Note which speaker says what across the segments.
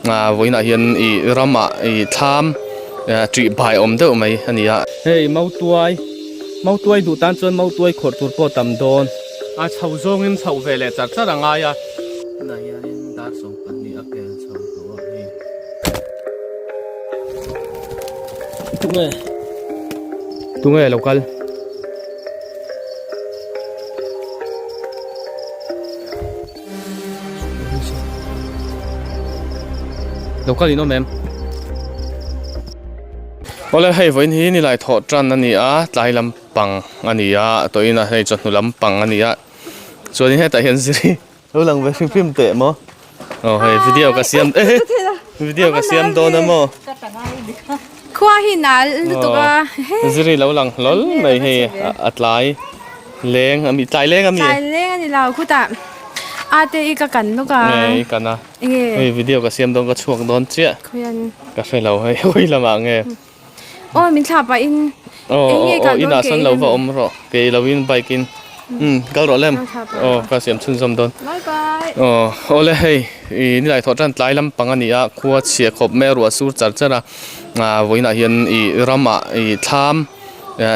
Speaker 1: voina hian I rama I tham tri bai om deuh mai ania hei mau tuai du tan chuan mau tuai khor tur po tam don chho zong in chho ve le char char anga ya na hian in dar song pani a kel chho to hei tunge local local ino mem ole hei voin hi ni lai tho tran ani a tlai lampang ani a toina hei chonu lampang ani a chuan he ta hian ziri lo lang ve phim te mo hei video ka siam don mo
Speaker 2: khua hi na lutuka
Speaker 1: ziri lo lang lol mai he atlai leng ami tlai leng ami
Speaker 2: ani lau khuta ate I ka kan no ka
Speaker 1: ei kana hei video ka siam don ka chuak don che
Speaker 2: khoyan
Speaker 1: ka fe lo hei hoi lama nge
Speaker 2: min tha pa in
Speaker 1: ina san lo va om ro ke lo in bike in gal ro lem ka siam chun som don
Speaker 2: bye bye
Speaker 1: ole hei ni lai tho tran tlai lam pangania khuwa chhe khop me ro sur char chara voina hian I rama I tham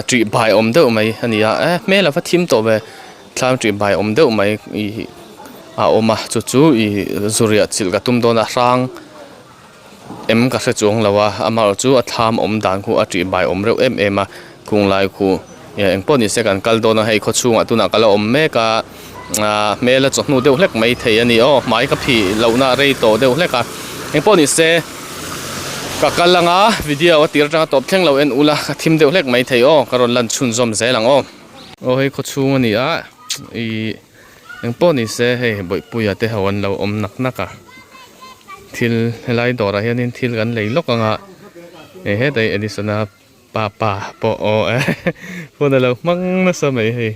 Speaker 1: tri bai om deuh mai ania me la fa thim to be tham tri bai om deuh mai oma chu I zuria chil ka tum dona rang em ka se chuang lawa amal chu a tham om dan khu a tri bai om reu em a kung lai khu eng poni se kan kal dona hei kho chunga tuna kala om me ka me la chonu deuh hlek mai thei ani mai ka phi lona rei to deuh hleka eng poni se ka kalanga video a tir tanga top thleng lo en ula ka thim deuh hlek mai thei karon lan chun zom zelang hei kho chung ani a eng poni se hei boi puya te hawan lo om nak naka thil helai dora hianin thil kan leilok anga he dai edisona pa po phone lo mang na sa mai hei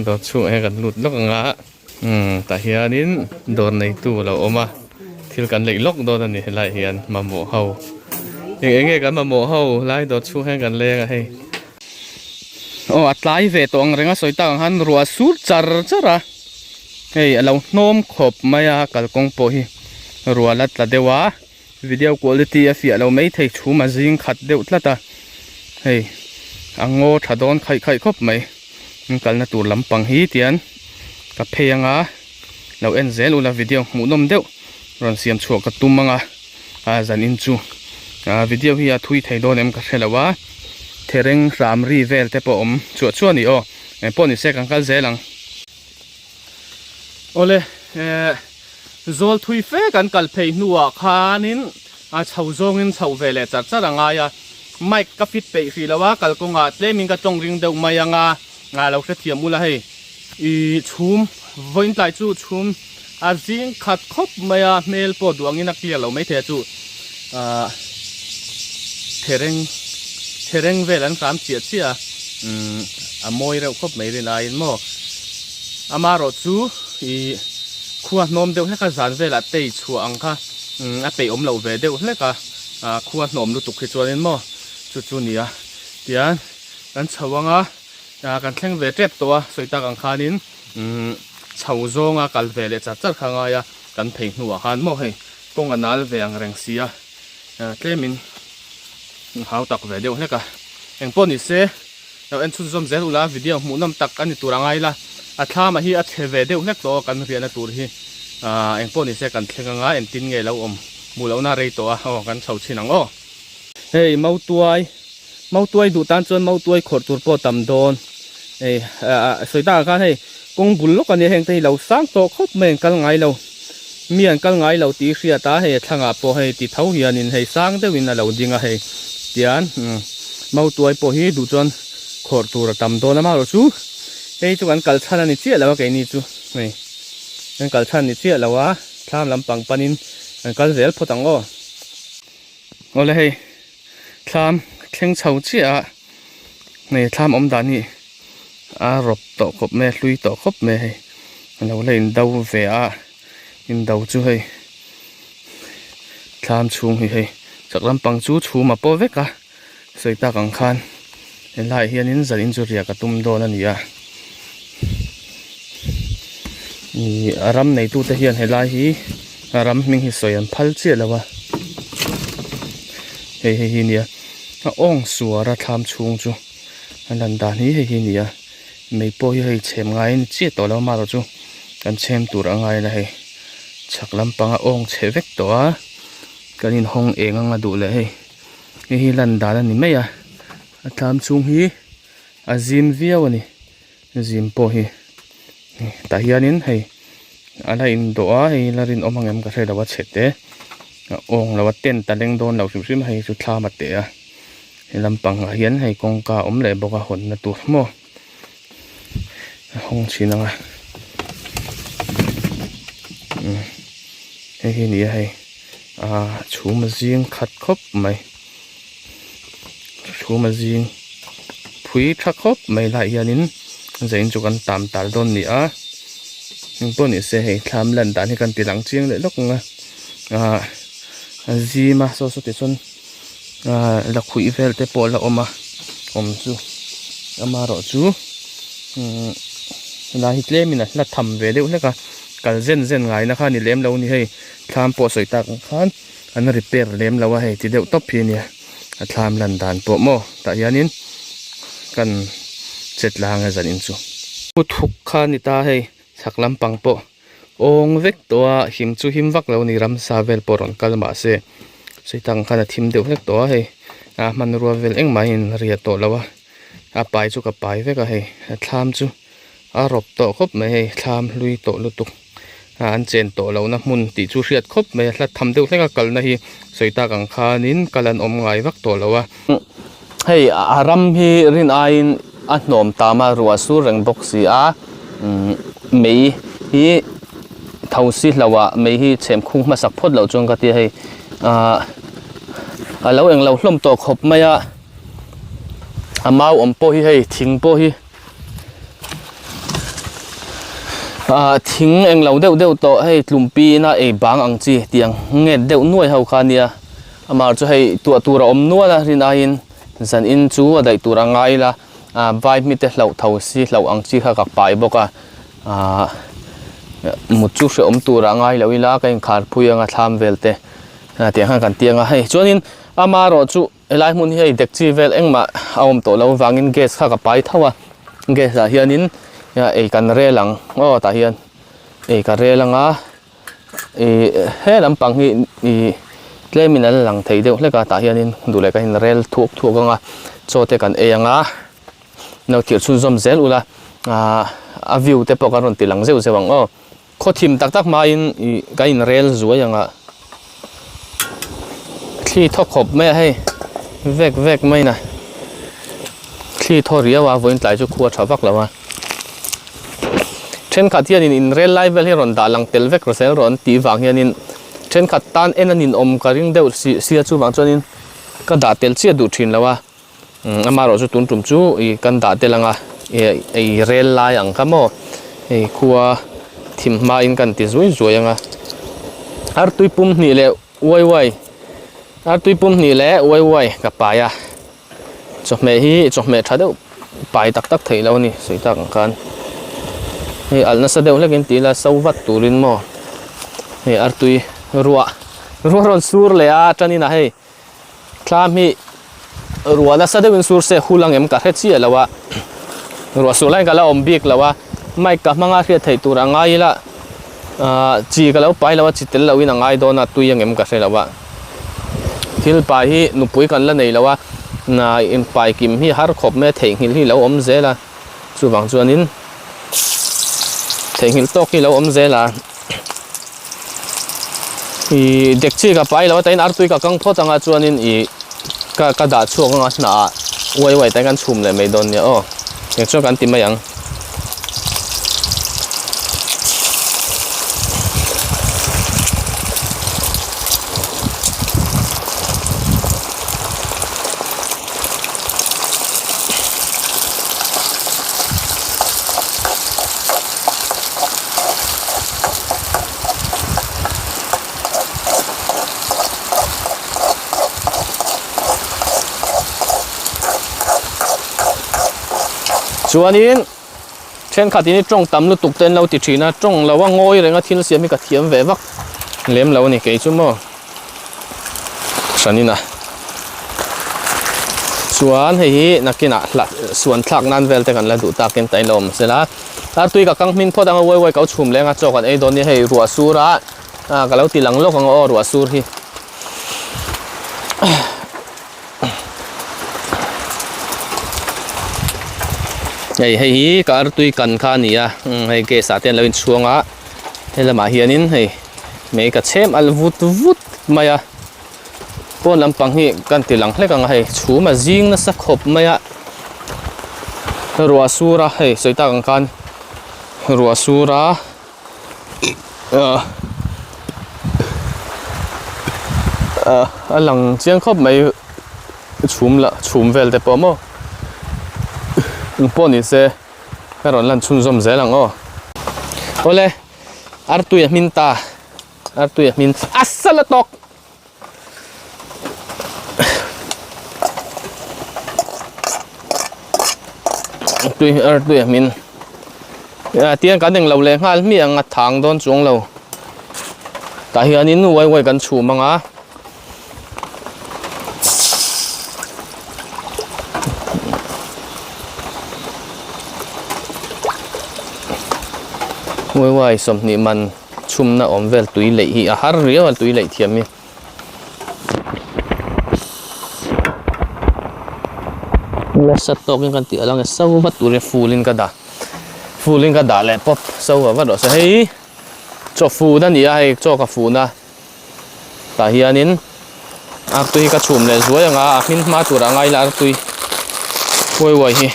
Speaker 1: do chu kan lut lok anga ta hianin dor nei tu lo oma thil kan leilok do ani helai hian mamo ho enge kan mamo ho lai do chu kan le hei atlai ve to ang renga soita han ruwa sur chara hei alo nom khop maya kalkong po hi rualat la dewa video quality a fi alo mai thei chuma jing khat deuh tlata hei ango thadon khai khop mai kalna tur lampang hi tian ka pheyanga lo en zel ula video mu nom deuh ron siam chuak ka tumanga zan in chu video hi a thui thei don em ka helawa thereng ramri vel te po om chu ni poni se kan kal zelang ole zol thui fe kan kal phei nuwa khanin chho zong in chho ve le char char anga ya mic ka fit pe fi lawa kal ko nga tleming ka tong ring deuh mai anga nga lo se thiam ula hei chhum voin tai chu chhum jing khat khop maya mel po duangin a clear lo mai the chu thereng velan kam chia amoi reu khop mai rin in mo amaro chu khuwa nom deuh hleka zan vela tei chu angkha a pe om lo ve deuh hleka khuwa nom lu tuk hi chuanin mo chu nia tian kan chawanga kan thleng ve trep to soita kan khanin chho zonga kal ve le char khanga ya kan phei hnuwa han mo hei kong anal ve ang reng sia tlemin hau tak ve deuh hleka eng poni se lo en chun zom zel ula video mu nam tak ani turangai la athama hi a the ve deuh hlek to kan riana tur hi eng poni se kan thlenga en tin nge lo om mu lo na rei to kan chho chinang hei mau tuai du tan chuan mau tuai khor tur po tam don ei soita ka hei kong bul lok ani heng te lo sang to khop men kal ngai lo mian kal ngai lo ti hria ta hei thanga po hei ti thau hian in hei sang de win a lo dinga hei tian mau tuai po hi du chuan khor tur tam don ama ro chu hei chu kan kal chan ani chia lawa ke ni chu hei kan kal chan ni chia lawa thlam lampang panin kan kal zel photang ole hei thlam thleng chho chia nei thlam om dan ni rop to khop me hlui to khop me hei lo le in dau ve in dau chu hei thlam chung hi hei chaklam pang chu chuma po veka soita kang khan helai hianin zalin chu ria ka tum don ania ram nei tu te hian helai hi ram ming hi soyan phal che lawa hei nia a ong suara tham chung chu anan dan hi nia mei po hi chem ngai ni chi to lo ma ro chu kan chem tur angai la hei chak lampanga ong chevek to a kanin hong eng anga du le hi lan dan ani mai a tham chung hi azim viaw ani zim po hi ta hianin hei ala in do a hei larin omangem ka hre lawa chete ong lawa ten taleng don lo sim hei chu thla ma te a lampang hian hei kongka om le boka hon na tur mo hong chinanga hei ni hei chhuma jing khat khop mai chhuma jing phui tha khop mai la hianin zain chu kan tam tal don ni a po ni se hei thlam lan dan hi kan tilang chiang le lok nga zima so ti chon la khui vel te pol la oma om chu ama ro chu la hi tlemina la tham ve deuh leka kal zen ngai na kha ni lem lo ni hei thlam po soi tak khan an repair lem lawa hei ti deuh top hi ni a thlam lan dan po mo ta hianin kan chet la nga zan in chu thuk kha ni ta hei saklam pang po ong vek to a him chu him vak lo ni ram sa vel poron kalma se soitang khana thim deuh hlek to hei man ruwa vel eng mai in ria to lawa a pai chu ka pai veka hei thlam chu a rop to khop mai hei thlam lui to lutuk an chen to lo na mun ti chu hriat khop mai hla tham deuh hleka kal na hi soita kang khanin kalan om ngai vak to lawa hei aram hi rin ain a hnom tama ruwa su reng box si a mei hi thausi hlawa mei hi chem khung ma sak phot lo chung ka ti hei alo eng lo hlom to khop mai a amau om po hi hei thing po hi thing eng lo deuh to hei tlumpi na e bang ang chi tiang nge deuh nuai ho kha nia amar chu hei tura om nuala rin ain zan in chu adai tura ngai la vibe mi te hlo thausi hlo ang chi kha ka pai boka muchu se om tura ngai lo ila kain khar phuyanga thlam velte tiang han kan tianga hei chuanin amaro chu elai mun hi dek chi vel engma aom to lo wangin gas kha ka pai thawa gas a hianin ya ei kan relang ta hian ei ka relanga he lampang hi tlemin al lang thei deuh hleka ta hianin dule ka hin rel thuk anga chote kan eanga no thir chu zom zel ula a view te pawh kan ron tilang zeu zewang khothim tak ma in ka in rel zuayanga thli tho khop me hei vek mai na thli tho riawa voin tlai chu khuwa thawak lawa then khat hian in rel lai vel hi ron da lang tel vek ro sel ron ti wang hian in then khat tan enanin om ka ring deuh sia chu wang chuanin ka da tel chia du thin lawa amaro chu tun tum chu I kan da telanga ei rel lai ang kamo ei khuwa thim ma in kan ti zui anga ar tuipum ni le wai ar tuipum ni le wai ka paya chome thadeu pai tak thei lo ni soita kan hei alna sa deuh lekin tila sawat turin mo hei ar tui ruwa ron sur le a tanina hei thlam hi ruwa la sa deuhin sur se hulang em ka he chi lawa ruwa sur lai kala om bik lawa mai ka manga hria thei tur angai la chi ka lo pai lawa chitel lo in angai dona tuiang em ka he lawa thil pai hi nupui kan la nei lawa na in pai kim hi har khop me thei hil hi lo om zela chuwang chuanin thei hil tok hi lo om zela I dek chi ka pai lawa tain ar tui ka kang photanga chuanin ka da chuak anga na wai tai kan chhum le mai don nia nek chu kan ti mayang chuanin chen khát ini trong tầm lu tục tên lâu thì chỉ na trong lâu ngồi rồi ngắt thiên xiêm mi cả thiếm về vắc liếm lâu này cái chú mò sani na suan hei na kina la suan thak nan vel te kan la du ta ken tai lom sela tar tui ka kang min pho dang woi woi kau chhum lenga chokan ei don ni hei ruwa sura ka lo ti lang lo kang o ruwa sur hi hei kar tui kan kha ni a hei ke sa ten lo in chuanga hela ma hianin hei me ka chem al vut vut maya pon lampang hi kan ti lang hlek ang hei chhuma jing na sa khop maya ruwa sura hei soita kang kan ruwa sura alang chiang khop mai chhum vel te po mo poni se karon lan chun zom zelang o ole artu ya minta artu ya min asalatok artu ya min tiang kan ding lo le ngal mi ang thang don chung lo ta hianin wai wai kan chu manga wai wai som ni man chum na om vel tui lei hi a har rial tui lei thiam mi la sat tok kan ti alang sau vat tu re fulin ka da le pop sau wa do sa hei cho fu da ni ai cho ka fu na ta hianin ak tui ka chum le zuai anga akin ma tu ra ngai la tui wai wai hi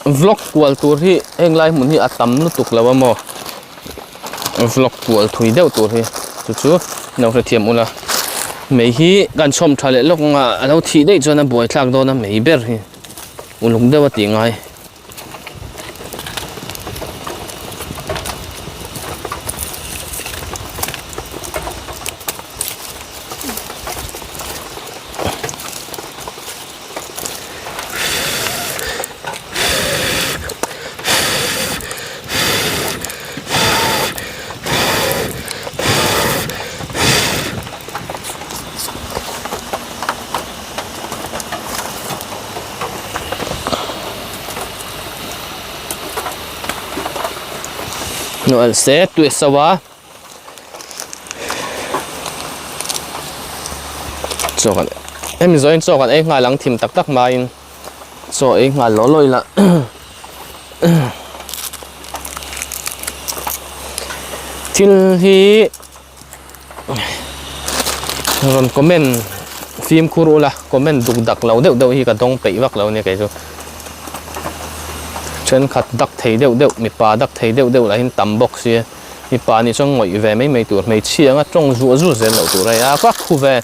Speaker 1: vlog kual tur hi englai mun hi atam nu tuk lawa mo vlog kual thui deuh tur hi chu no re thiam ula mei hi kan chom thale lok nga alo thi dei chona boi thlak do na mei ber hi ulung dewa ti ngai no al se tu sawa chokan em join chokan e nga lang thim tak tak ma in so e nga lo loi la til hi ron comment phim khurula comment duk dak lo deuh hi ka dong pei wak lo ne kai chu chen khat dak thei deuh mi pa dak thei deuh la hin tam box si mi pa ni chong ngoi ve mai tur mai chianga tong zu zu zel lo tur ya ka khu ve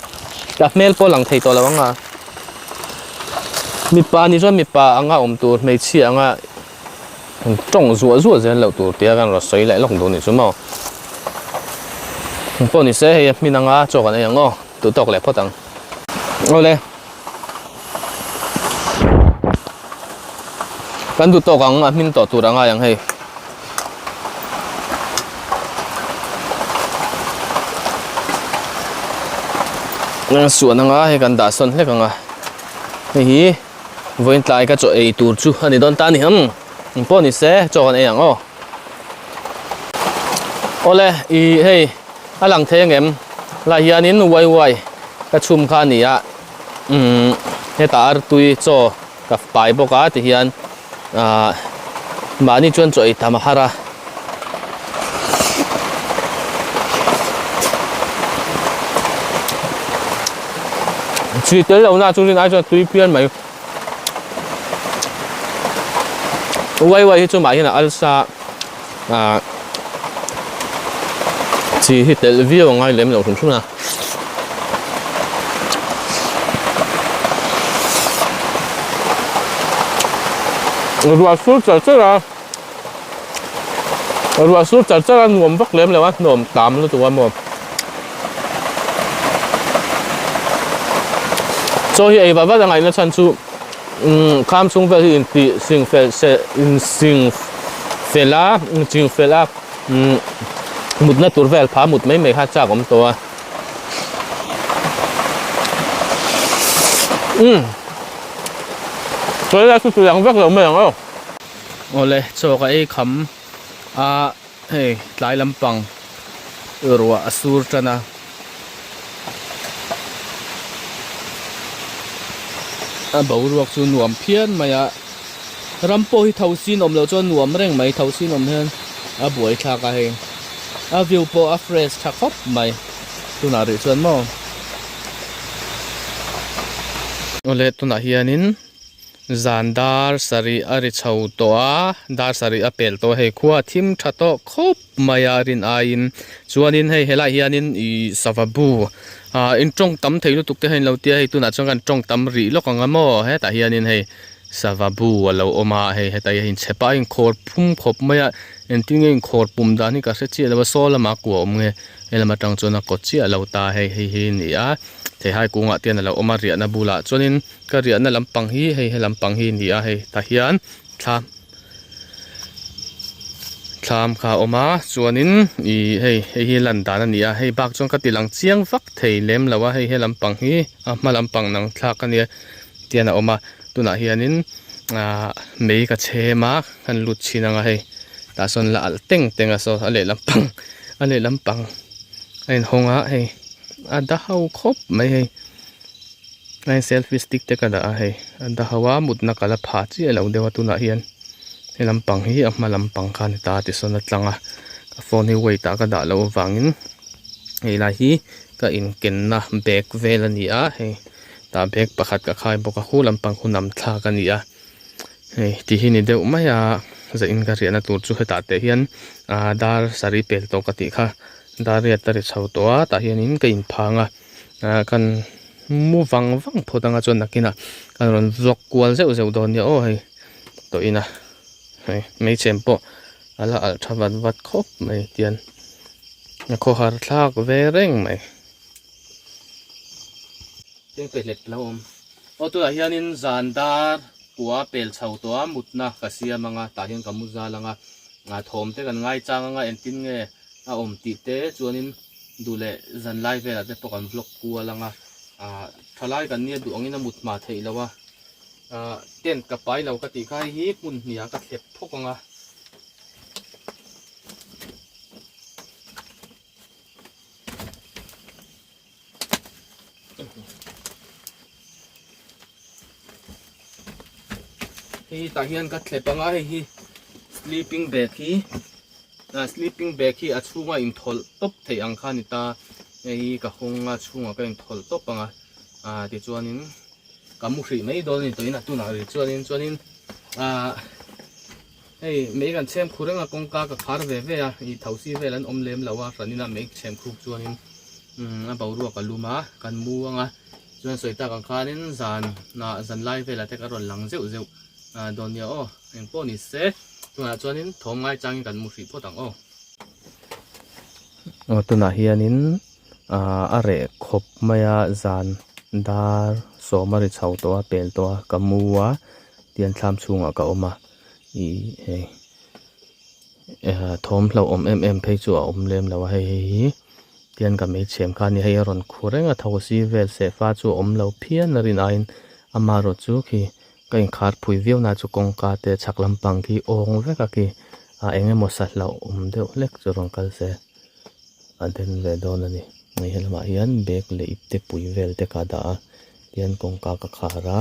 Speaker 1: ka mel po lang thei to lawanga mi pa ni chong mi pa anga tur mai chianga tong zu zel lo tur tia kan ro soi lai long do ni chu mo po ni se he mi nanga chokan ai ngo tu tok le photang ole kan du to kang min to tu ranga yang hei nang suan nga he kan da son le kanga hi voin tlai ka cho ei tur chu ani don ta ni ham po ni se cho kan e yang o ole i hei alang theng em la hianin wai ka chum kha ni a he tar tui cho ka pai boka ti hian mani chuan choi tamahara chỉ tới đâu na chúng ai cho tùy pian mày quay cho mày là alsa chỉ hit television ngay lấy mình chúng na rồi suốt chở ra rồi suốt chở ra ngồm vắt lém là what ngồm tạm luôn tụi em cho hi ai bà vắt ngày nó chăn chu ข้ามช่วงเวลาอินติสิงเฟลเซอินสิงเฟลาจิงเฟลาหมุดนั่นตัวเวลพาหมุดไม่ค่าจากผมตัวตัวแรกคืออย่างเวลเราไม่อย่างเราโอ้เลยโชว์กับไอ้คำเฮ้ยหลายลำปังรัวอสูรจันนะบ่าวรวกจูนวมเพี้ยนมายะรำโพที่เท้าซีนอมเราจนนวมเร่งไหมเท้าซีนอมเห็นบวยชากะเฮงวิวโปเฟรชชักคบไหมตัวน่าริชวนมั้งโอเล่ตัวน่าเฮียนินจานดาร์สารีอาริชาวตัวดาร์สารีอเปลตัวเฮขวาทิมชัดโตคบมายารินอายินชวนนินให้เฮลาเฮียนินอีสาวบูอินจงตั้มเทลุตุกเตให้เราเตี้ยให้ตัวน่าจงกันจงตั้มรีล็อกงามอเฮแต่เฮียนินให้สาวบูเราออกมาให้แต่ยังเชปาอินคอร์พุ่มขบมายาอินทิ้งอินคอร์ปุ่มดานี่ก็เสียชีแล้วว่าโซลมากกว่าอมเงเฮลมาจังจนกดเชียเราตาให้นี่เทให้กูงะเตียนเราออกมาเรียนบูละจนก็เรียนลำปังฮีให้ลำปังฮีนี่ให้แต่เฮียนทำข้าวออกมาจวนให้ลันดานั่นนี่ให้บักจนก็ติลังเชียงฟักเทเลมแล้วว่าให้ลำปังฮีมาลำปังนังทักกันเนี่ยเตียนออกมาตัวน่ะเฮียนินไม่ก็เชมากันลุดชินังให้แต่ส่วนละเต็งอ่ะโซ่อะไรลำปังไอ้หงให้ดาเขาครบไม่ให้ไอ้เซลฟี่สติ๊กเตกันให้ดาเขาว่ามุดนักละพาจีเราเดี๋ยวตัวน่ะเฮียนให้ลำปังฮีมาลำปังกันตาติส่วนนัดลังโฟนให้ไว้ตาก็ด่าเราฟังให้ลาฮีก็อินเกินนะเบกเวลนี่ให้ตาเบกประคัดกับใครบอกว่าคู่ลำปังคู่นำทากันนี่ที่ที่นี่เดี๋ยวไม่จะอินการเรียนตัวจู่ให้ตาเทียนดาร์สารีเปลตกติค่ะดาร์เรียตริชาวตัวตาเฮียนอินก็อินพังกันมูฟังพอตั้งจนนักกินกันรอนจกกวนเซลโดนเนี่ยโอ้ยตัวอินไม่เชมโปอะไรทวัดครบไม่เตียนโคหาร์ทากเวเร่งไหมยังเป็นเล็กแล้วโอ้ตัวเฮียนินจานดาร์กัวเปลชาวตัวมุดนะกษียมังตาเฮียนกับมุจาลังทอมเตกันง่ายจังเอ็นตินเงติเตจวนินดูแลจันไลเวลาเตปกันบล็อกกัวลังทลายกันเนี่ยดูอันนี้นมุดมาเทยแล้วว่าเต้นกับไปเรากติกาฮีปุ่นเหนียกับเห็บพวกฮีตาเฮียนกัดเล็บฮี sleeping bag ฮีsleeping bag ฮีอัดช่วงอินทอลตบเทียงขานิตาฮีกับหงช่วงก็อินทอลตบที่จวนนินกับมุขไม่โดนนี่ตัวนี้นะตัวน่ะจวนนินไม่กันเชื่อมคู่เรื่องกงกากับคาร์เวเวอีเท่าซีเวลันอมเลมแล้วว่าตอนนี้นะไม่เชื่อมคู่จวนนินบ่าวรัวกันลูมากันมัวจวนสวยตากันคานินจันไลเวลาแต่ก็รอนหลังเจ้าโดนเนี่ยโอ้เอ็งป้อนี่เซ่ตัวน่ะจวนนินทอมง่ายจังกันมุขพ่อตังตัวน่ะเฮียนินอะไรขบมายาจันดาร์โซมาริชาวตัวเปลตัวกัมมัวเตียนทำชุงก็ออกมาทอมเราเพยจัวเลมแล้วให้เตียนกับไม่เชื่อมกันนี่ให้รอนคูเร่งทาวซีเวลเซฟ้าจัวเราเพียนนรินายน์มารถจูคีก็ยังขาดผุยวิวน่าจะกงกาเตชักลำปังคีองเวกคีเองมอสัตเราเดียวเล็กจะรอนกันเซอันเดนเวดอนนี่ไม่เห็นมาเฮียนเบกเลยอิบเตปุยเวลเตกาดาเตียนกงกากขาระ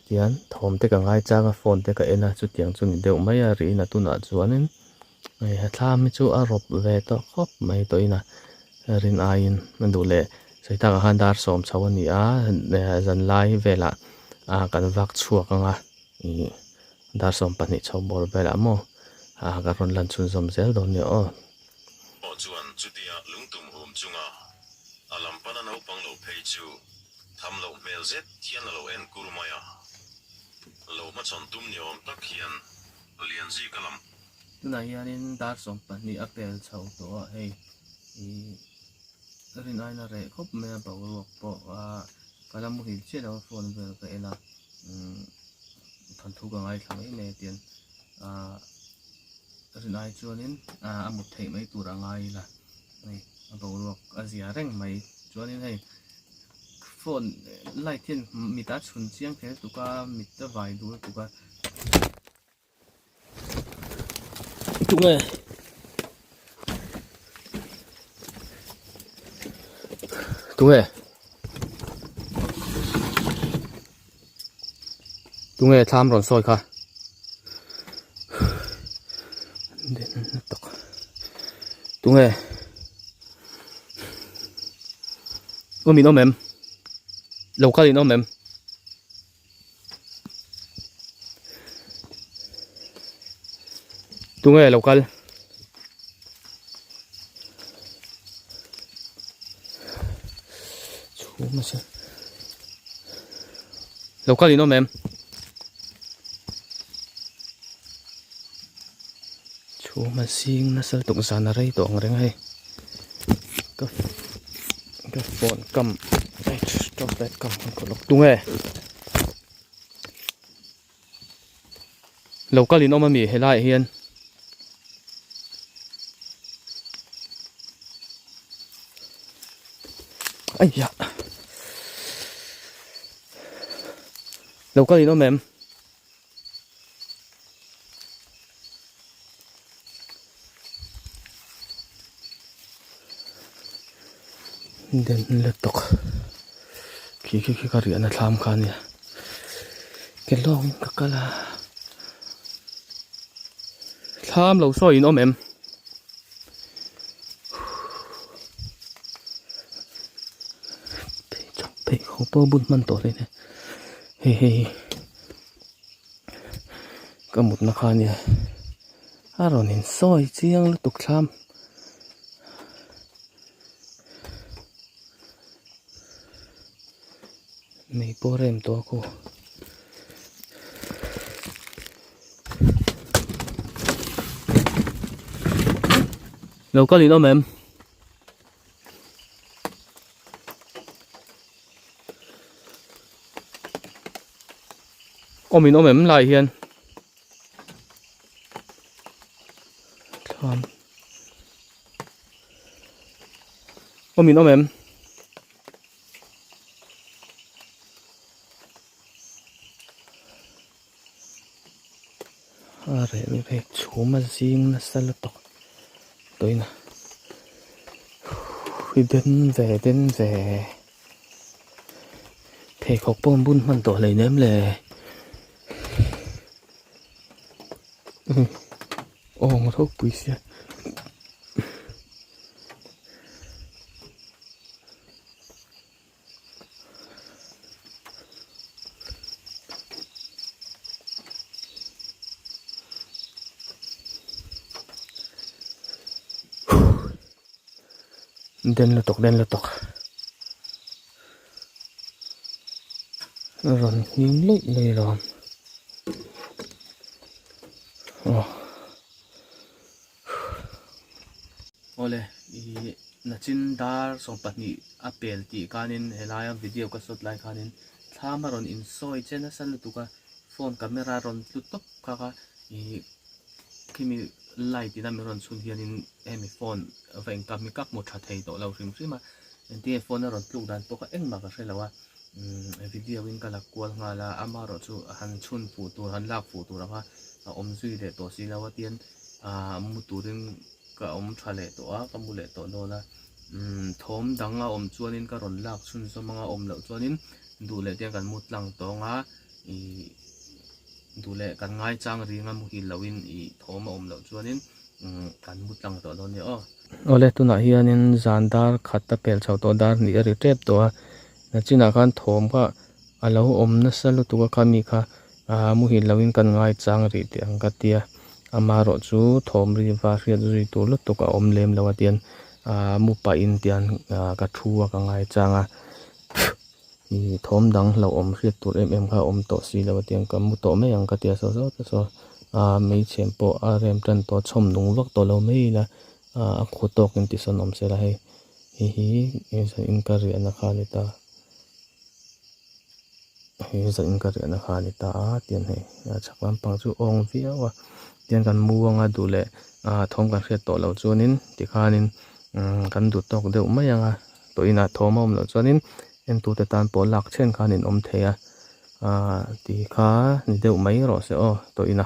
Speaker 1: เตียนทอมเตกง่ายจ้าโฟนเตกเอ็นะจุดยังจุดเดียวไม่รีนะตุน่าจวนนึงไม่ถ้าไม่จูอารบเวตครบไม่ตัวน่ะรินอายินมันดูเลยใส่ตากหันดาร์สอมชาวนี้เนี่ยจันไลเวลากันวักชัวกังดาร์สอมปนิชาวบอลเวลาโมการรอนลันชุนสมเซลโดนเนี่ย
Speaker 3: จวนจุดที่ลุงตุ้มโฮมจุงอาลัมปนันเอาปังโลเพยจูทำโลเมลเซตเทียนโลเอ็นกุรุมายาโลมาชนตุ้มเนี่ยอมตักเฮียนเลียนซีกลัม
Speaker 1: นายยันดาร์สอมปนิอเปลชาวตัวรินไอนาเร่ครบเมื่อบ่าวบอกกำลังมุหิเชื่อเราโฟนเวลก็เอล่า thằng thu cả ngày thằng ấy mẹ tiền rồi này cho nên một thầy mấy tuổi là ngày là này bảo được gì rèn mấy cho nên này phone lại thiên mi ta chun chiang thế tụi ca mi ta vài đứa tụi ca chúng này tụi này tham rồi soi cả tụi này ôm mình ôm em lâu cái gì ôm em tụi này lâu cái chú mà xem lâu cái gì ôm em chú mà xin nó sẽ tụng sản ở đây tụng ở đây cái phone cầm đây cho cái cầm con lộc tung nghe lâu cái gì nó mà mì hay lại hiền ấy dạ lâu cái gì nó mềm đến lượt tộc khi cái riêng là làm cái này cái lông cái là làm lâu soi nó mềm bị không bao bún mặn tổ đây này he cái một nó cái này rồi nên soi chiang lượt tộc làm mấy bố em to cô lâu có gì đâu mà em ôm mình ôm em lại hiền ôm mình ôm em rồi mình phải chú mà riêng là sao là tộc tôi nè đến về phải học bom bún mình tổ lấy nếm lề một hộp bụi xe đen là tộc rồi những lấy rồi ole na chin dar song patni apel ti kanin helaya video ka shot lai kanin thama ron in soi chena sal tuka phone camera ron tutok kaka kimi light ina mi ron sun hianin emi phone veng kam mi kak mo tha thei to lo rim rima enti phone ron tluk dan to ka engma ka hrelawa video in kala kwal nga la amaro chu han chun pu tur han lak pu tur ha om zui de to si lawa tian mu turin ka om thale to a ka mu le to no la thom danga om chuanin ka ron lak chun so manga om lo chuanin du le tiang kan mut lang to nga du le kan ngai chang ringa mu hi lawin thom om lo chuanin kan mut lang to no ni ole tu na hianin zandar khatta pel chho to dar ni ri trep to na china kan thom kha alo om na salu tu ka mi kha mu hi lawin kan ngai chang ri te ang ka tia amaro chu thom ri va ri ri tu lu to ka om lem lawa tian mu pa in tian ka thua ka ngai changa i thom dang lo om ri tur em kha om to si lawa tian ka mu to me ang ka tia so mei chem po rem tan to chom nung lok to lo mei la khotok in ti son om se la hi in ka ri ana kha ni ta hi za in ka re na kha ni ta tian he chak lampang chu ong viawa tian kan muanga du le thom kan hriat to lo chuanin ti khanin kan du tok deuh mai anga to ina thom om lo chuanin en tu te tan pol lak chen khanin om theya ti kha ni deuh mai ro se o to ina